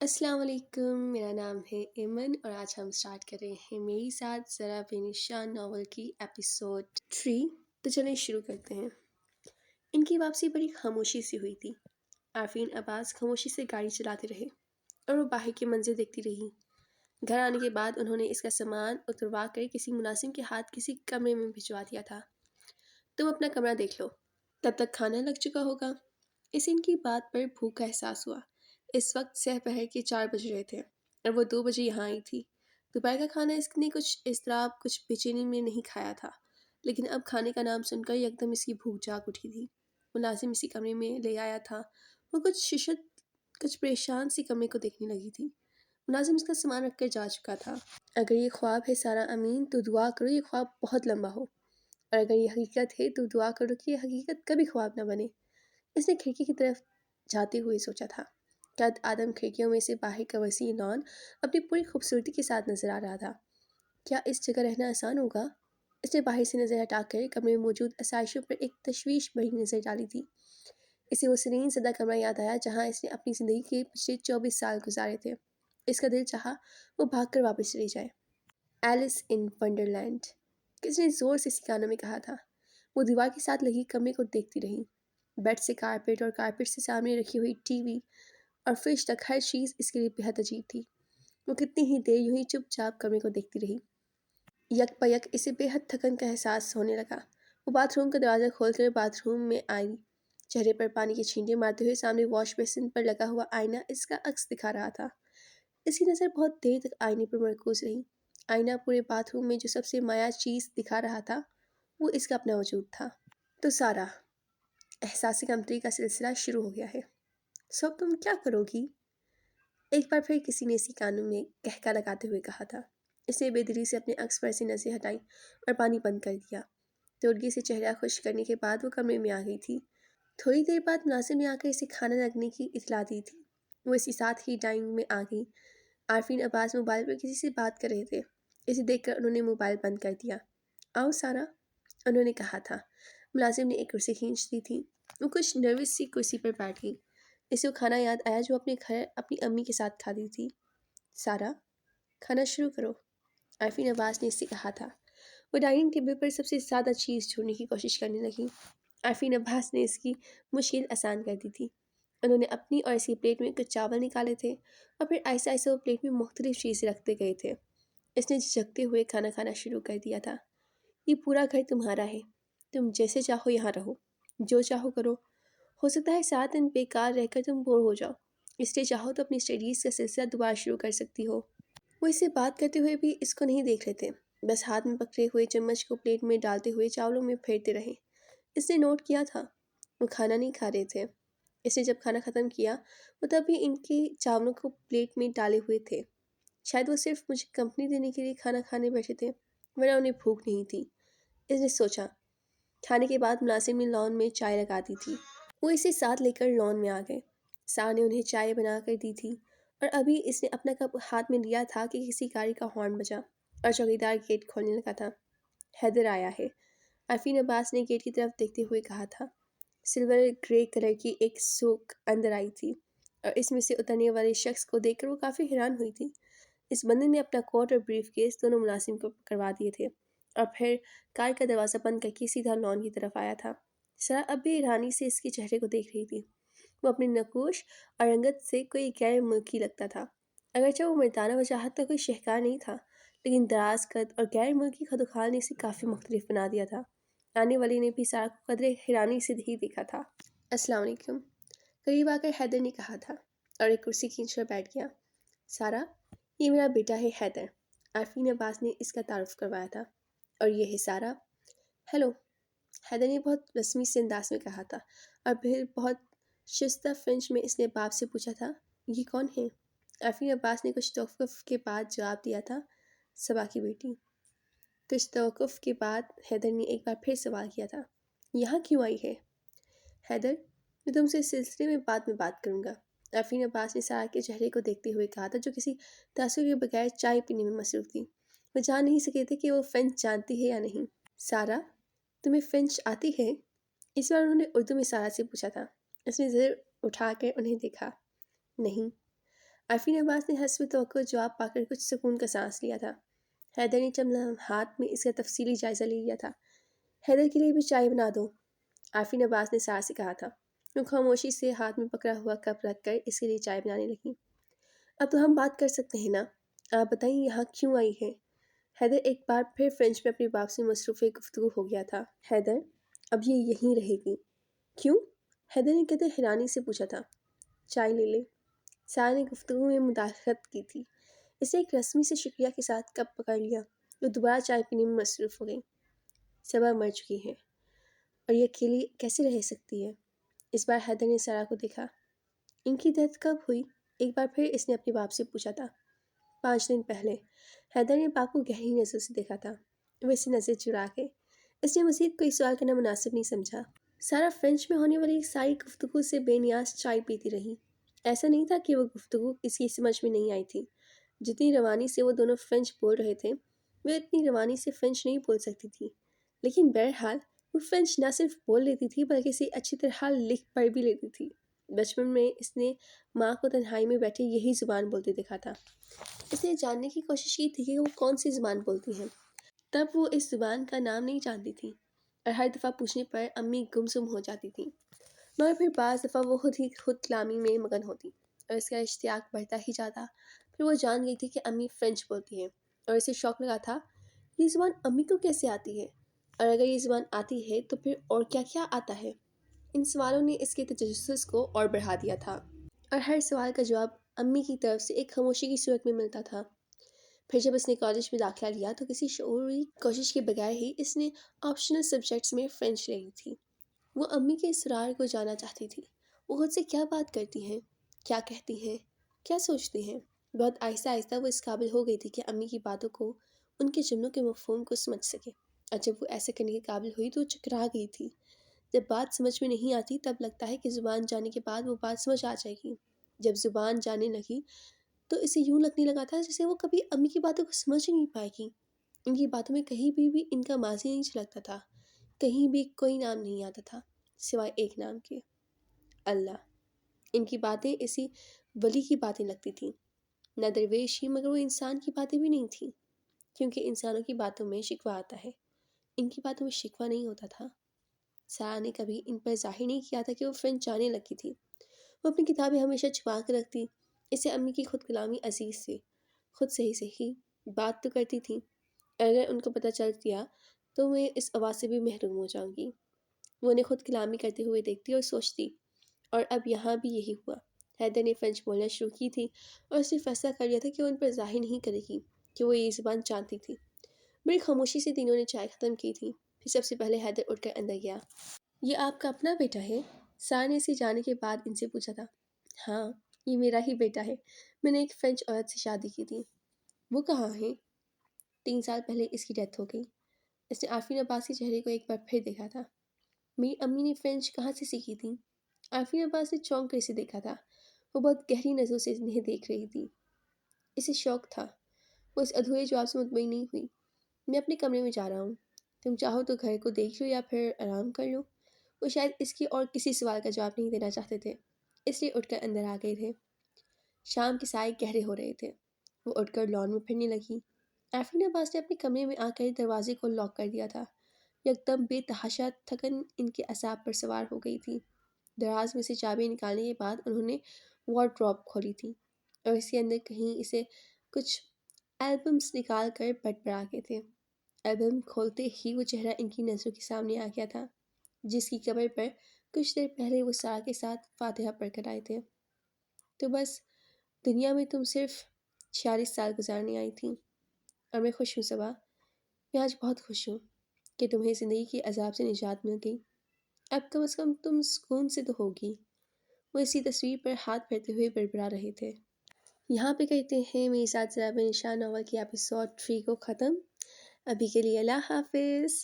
अस्सलाम वालेकुम। मेरा नाम है इमन और आज हम स्टार्ट कर रहे हैं मेरी साथ ज़रा बेनिशान नावल की एपिसोड 3। तो चलिए शुरू करते हैं। इनकी वापसी बड़ी खामोशी सी हुई थी। आफरीन अब्बास खामोशी से गाड़ी चलाते रहे और वो बाहर की मंजिल देखती रही। घर आने के बाद उन्होंने इसका सामान उतरवा कर किसी मुलाजिम के हाथ किसी कमरे में भिजवा दिया था। तुम अपना कमरा देख लो, तब तक खाना लग चुका होगा। इसे इनकी बात पर भूख का एहसास हुआ। इस वक्त सहपहर के 4 बज रहे थे और वो 2 बजे यहाँ आई थी। दोपहर का खाना इसने कुछ इज़्तिराब, कुछ बेचैनी में नहीं खाया था, लेकिन अब खाने का नाम सुनकर एकदम इसकी भूख जाग उठी थी। मुलाजिम इसी कमरे में ले आया था। वो कुछ शिशत, कुछ परेशान सी कमरे को देखने लगी थी। मुलाजिम इसका सामान रख कर जा चुका था। अगर ये ख्वाब है सारा अमीन, तो दुआ करो ये ख्वाब बहुत लंबा हो, और अगर ये हकीकत है तो दुआ करो कि ये हकीकत कभी ख्वाब ना बने। इसने खिड़की की तरफ जाते हुए सोचा था। कद आदम खिड़कियों में से बाहर का वसी लॉन अपनी पूरी खूबसूरती के साथ नजर आ रहा था। क्या इस जगह रहना आसान होगा? इसने बाहर से नजर हटाकर कमरे में मौजूद आसाइशों पर एक तशवीश भरी नजर डाली थी। इसे वो सीरीन सदा कमरा याद आया जहाँ इसने अपनी ज़िंदगी के पिछले 24 साल गुजारे थे। इसका दिल चाहा वो भागकर वापस चली जाए। एलिस इन वंडरलैंड, किसने ज़ोर से सिकानों में कहा था। वो दीवार के साथ लगी कमरे को देखती रही। बेड से कारपेट और कारपेट से सामने रखी हुई टीवी और फ्रिज तक हर चीज़ इसके लिए बेहद अजीब थी। वो कितनी ही देर यूं ही चुपचाप कमरे को देखती रही। यक पयक इसे बेहद थकन का एहसास होने लगा। वो बाथरूम का दरवाज़ा खोलकर बाथरूम में आई। चेहरे पर पानी की छींटे मारते हुए सामने वॉश बेसिन पर लगा हुआ आईना इसका अक्स दिखा रहा था। इसकी नज़र बहुत देर तक आईने पर मरकूज रही। आईना पूरे बाथरूम में जो सबसे माया चीज़ दिखा रहा था वो इसका अपना वजूद था। तो सारा एहसास कमतरी का सिलसिला शुरू हो गया है। सो अब तुम क्या करोगी? एक बार फिर किसी ने इसी कानों में कहका लगाते हुए कहा था। इसने बेदिली से अपने अक्स पर से नज़रें हटाई और पानी बंद कर दिया। तोड़गी से चेहरा खुश करने के बाद वो कमरे में आ गई थी। थोड़ी देर बाद मुलाजिम ने आकर इसे खाना लगने की इतला दी थी। वो इसी साथ ही डाइनिंग में आ गई। आरफीन अब्बास मोबाइल पर किसी से बात कर रहे थे। इसे देखकर उन्होंने मोबाइल बंद कर दिया। आओ सारा, उन्होंने कहा था। मुलाजिम ने एक कुर्सी खींच दी थी। वो कुछ नर्वस सी कुर्सी पर बैठ गई। इसे वो खाना याद आया जो अपने घर अपनी अम्मी के साथ खाती थी। सारा, खाना शुरू करो, आरफीन अब्बास ने इससे कहा था। वो डाइनिंग टेबल पर सबसे ज़्यादा चीज़ छोड़ने की कोशिश करने लगी। आरफीन अब्बास ने इसकी मुश्किल आसान कर दी थी। उन्होंने अपनी और इसकी प्लेट में कुछ चावल निकाले थे और फिर ऐसा ऐसा वो प्लेट में मुख्तलिफ चीज़ें रखते गए थे। इसने झिझकते हुए खाना खाना शुरू कर दिया था। ये पूरा घर तुम्हारा है। तुम जैसे चाहो यहाँ रहो, जो चाहो करो। हो सकता है 7 दिन बेकार रहकर तुम बोर हो जाओ, इसलिए चाहो तो अपनी स्टडीज़ का सिलसिला दोबारा शुरू कर सकती हो। वो इससे बात करते हुए भी इसको नहीं देख रहे थे, बस हाथ में पकड़े हुए चम्मच को प्लेट में डालते हुए चावलों में फेरते रहे। इसने नोट किया था वो खाना नहीं खा रहे थे। इसने जब खाना ख़त्म किया वो तभी इनके चावलों को प्लेट में डाले हुए थे। शायद वो सिर्फ मुझे कंपनी देने के लिए खाना खाने बैठे थे, वरना उन्हें भूख नहीं थी। इसने सोचा। खाने के बाद मुलाजिम ने लॉन में चाय लगा दी थी। वो इसे साथ लेकर लॉन में आ गए। सार ने उन्हें चाय बना कर दी थी और अभी इसने अपना कप हाथ में लिया था कि किसी गाड़ी का हॉर्न बजा और चौकीदार गेट खोलने लगा था। हैदर आया है, आरफीन अब्बास ने गेट की तरफ देखते हुए कहा था। सिल्वर ग्रे कलर की एक सूक अंदर आई थी और इसमें से उतरने वाले शख्स को देखकर वो काफ़ी हैरान हुई थी। इस बंदे ने अपना कोट और ब्रीफ केस दोनों मुलाजिम को करवा दिए थे और फिर कार का दरवाज़ा बंद करके सीधा लॉन की तरफ आया था। सरा अब भी हैरानी से इसके चेहरे को देख रही थी। वो अपनी नकूश और रंगत से कोई गैर मुल्की लगता था। अगरचे वो मर्दाना वजाहत का कोई शहकार नहीं था, लेकिन दराज कद और गैर मुल्की खदोखाल ने इसे काफ़ी मुख्तलिफ बना दिया था। आने वाली ने भी सारा को कदरे हैरानी से ही देखा था। अस्सलाम वालेकुम, करीब आकर हैदर ने कहा था और एक कुर्सी खींच कर बैठ गया। सारा, ये मेरा बेटा है हैदर, आरफीन अब्बास ने इसका तारुफ करवाया था। और ये है सारा। हेलो, हैदर ने बहुत रस्मी से अंदाज में कहा था और फिर बहुत शिस्ता फ्रेंच में इसने बाप से पूछा था, ये कौन है? आरफीन अब्बास ने कुछ तवक़्फ़ुफ़ के बाद जवाब दिया था, सबा की बेटी। कुछ तवक़्फ़ुफ़ के बाद हैदर ने एक बार फिर सवाल किया था, यहाँ क्यों आई है? हैदर, मैं तुमसे इस सिलसिले में बाद में बात करूँगा, आरफीन अब्बास ने सारा के चेहरे को देखते हुए कहा था, जो किसी तासुर के बगैर चाय पीने में मसरूफ़ थी। वो जान नहीं सके थे कि वो फ्रेंच जानती है या नहीं। सारा, तुम्हें फ्रेंच आती है? इस बार उन्होंने उर्दू में सारा से पूछा था। उसने ज़र उठाकर उन्हें देखा। नहीं, आफरीन अब्बास ने हस्ब तवक्कुल जवाब पाकर कुछ सुकून का सांस लिया था। हैदर ने चंद लम्हात में इसका तफसीली जायजा ले लिया था। हैदर के लिए भी चाय बना दो, आफरीन अब्बास ने सास से कहा था। वो खामोशी से हाथ में पकड़ा हुआ कप रख कर इसके लिए चाय बनाने लगी। अब तो हम बात कर सकते हैं ना? आप बताइए यहाँ क्यों आई है? हैदर एक बार फिर फ्रेंच में अपने बाप से मसरूफ़ गुफ्तगू हो गया था। हैदर, अब ये यहीं रहेगी। क्यों? हैदर ने कदर हैरानी से पूछा था। चाय ले ले। सारा ने गुफ्तगू में मुदाखलत की थी। इसे एक रस्मी से शुक्रिया के साथ कप पकड़ लिया। वो दोबारा चाय पीने में मसरूफ़ हो गई। सबा मर चुकी है और ये अकेली कैसे रह सकती है? इस बार हैदर ने सारा को देखा। इनकी डेथ कब हुई? एक बार फिर इसने अपने बाप से पूछा था। 5 दिन पहले। हैदर ने बाप को गहरी नज़र से देखा था। वो इससे नज़र चुरा के इसने मज़ीद कोई सवाल करना मुनासिब नहीं समझा। सारा फ्रेंच में होने वाली सारी गुफ्तगू से बेनियाज चाय पीती रही। ऐसा नहीं था कि वो गुफ्तगू इसकी समझ में नहीं आई थी। जितनी रवानी से वो दोनों फ्रेंच बोल रहे थे, वे इतनी रवानी से फ्रेंच नहीं बोल सकती थी। लेकिन बहरहाल वो फ्रेंच न सिर्फ बोल लेती थी बल्कि इसे अच्छी तरह लिख पढ़ भी लेती थी। बचपन में इसने माँ को तन्हाई में बैठे यही ज़ुबान बोलते देखा था। इसने जानने की कोशिश की थी कि वो कौन सी ज़ुबान बोलती हैं। तब वो इस ज़ुबान का नाम नहीं जानती थी और हर दफ़ा पूछने पर अम्मी गुमसुम हो जाती थी। मगर फिर बाज़ दफ़ा वो खुद कलामी में मगन होती और इसका इश्तियाक बढ़ता ही जाता। फिर वो जान गई थी कि अम्मी फ़्रेंच बोलती हैं और इसे शौक़ लगा था, ये ज़ुबान अम्मी को कैसे आती है, और अगर ये ज़ुबान आती है तो फिर और क्या क्या आता है। इन सवालों ने इसके तजस्सुस को और बढ़ा दिया था और हर सवाल का जवाब अम्मी की तरफ से एक खामोशी की सूरत में मिलता था। फिर जब इसने कॉलेज में दाखिला लिया तो किसी शऊरी कोशिश के बगैर ही इसने ऑप्शनल सब्जेक्ट्स में फ़्रेंच ले ली थी। वो अम्मी के इसरार को जानना चाहती थी। वो खुद से क्या बात करती हैं, क्या कहती हैं, क्या सोचती हैं। बहुत आहिस्ता आहिस्ता वो इस काबिल हो गई थी कि अम्मी की बातों को, उनके जुमलों के मफ़हूम को समझ सके। और जब वो ऐसे करने के काबिल हुई तो वो चकरा गई थी। जब बात समझ में नहीं आती तब लगता है कि ज़ुबान जाने के बाद वो बात समझ आ जाएगी। जब ज़ुबान जाने लगी तो इसे यूँ लगने लगा था जैसे वो कभी अम्मी की बातों को समझ ही नहीं पाएगी। इनकी बातों में कहीं भी इनका माज़ी नहीं झलकता था। कहीं भी कोई नाम नहीं आता था सिवाय एक नाम के, अल्लाह। इनकी बातें इसी वली की बातें लगती थीं। न दरवेश ही मगर वो इंसान की बातें भी नहीं थीं, क्योंकि इंसानों की बातों में शिकवा आता है, इनकी बातों में शिकवा नहीं होता था। सारा ने कभी इन पर ज़ाहिर नहीं किया था कि वो फ़्रेंच जाने लगी थी। वो अपनी किताबें हमेशा छुपा कर रखती। इसे अम्मी की खुद कलामी अजीज़ से खुद से ही बात तो करती थी। अगर उनको पता चल गया तो मैं इस आवाज़ से भी महरूम हो जाऊंगी। वो उन्हें खुद कलामी करते हुए देखती और सोचती, और अब यहाँ भी यही हुआ। हैदर ने फ़्रेंच बोलना शुरू की थी और उसने फैसला कर लिया था कि वो उन पर ज़ाहिर नहीं करेगी कि वो ये ज़ुबान जानती थी। बड़ी खामोशी से तीनों ने चाय ख़त्म की थी। फिर सबसे पहले हैदर उठकर अंदर गया। ये आपका अपना बेटा है? सारा ने इसे जाने के बाद इनसे पूछा था। हाँ, ये मेरा ही बेटा है। मैंने एक फ़्रेंच औरत से शादी की थी। वो कहाँ है? 3 साल पहले इसकी डेथ हो गई। इसने आफरीन अब्बास के चेहरे को एक बार फिर देखा था। मेरी अम्मी ने फ़्रेंच कहाँ से सीखी थी? आफरीन अब्बास ने चौंक कर इसे देखा था। वो बहुत गहरी नज़रों से इन्हें देख रही थी। इसे शौक था। वो इस अधूरे जवाब से मुतमईन नहीं हुई। मैं अपने कमरे में जा रहा हूँ। तुम चाहो तो घर को देख लो या फिर आराम कर लो। वो शायद इसकी और किसी सवाल का जवाब नहीं देना चाहते थे, इसलिए उठकर अंदर आ गए थे। शाम के साए गहरे हो रहे थे। वो उठकर लॉन में फिरने लगी। आफरीन अब्बास ने अपने कमरे में आकर दरवाजे को लॉक कर दिया था। एकदम बेतहाशा थकन इनके असाब पर सवार हो गई थी। दराज में से चाबी निकालने के बाद उन्होंने वार्डरोब खोली थी और इसके अंदर कहीं इसे कुछ एल्बम्स निकाल कर बेड पर आ गए थे। एल्बम खोलते ही वो चेहरा इनकी नज़रों के सामने आ गया था, जिसकी कबर पर कुछ देर पहले वो सारा के साथ फातिहा पढ़कर आए थे। तो बस, दुनिया में तुम सिर्फ 46 साल गुजारने आई थी और मैं खुश हूँ सबा। मैं आज बहुत खुश हूँ कि तुम्हें ज़िंदगी के अजाब से निजात मिल गई। अब कम से कम तुम सुकून से तो होगी। वो इसी तस्वीर पर हाथ फेरते हुए बड़बड़ा रहे थे। यहाँ पे कहते हैं मेरे साथ ज़रा बेनिशान नावल की एपिसोड 3 को ख़त्म। अभी के लिए अल्लाह हाफिज़।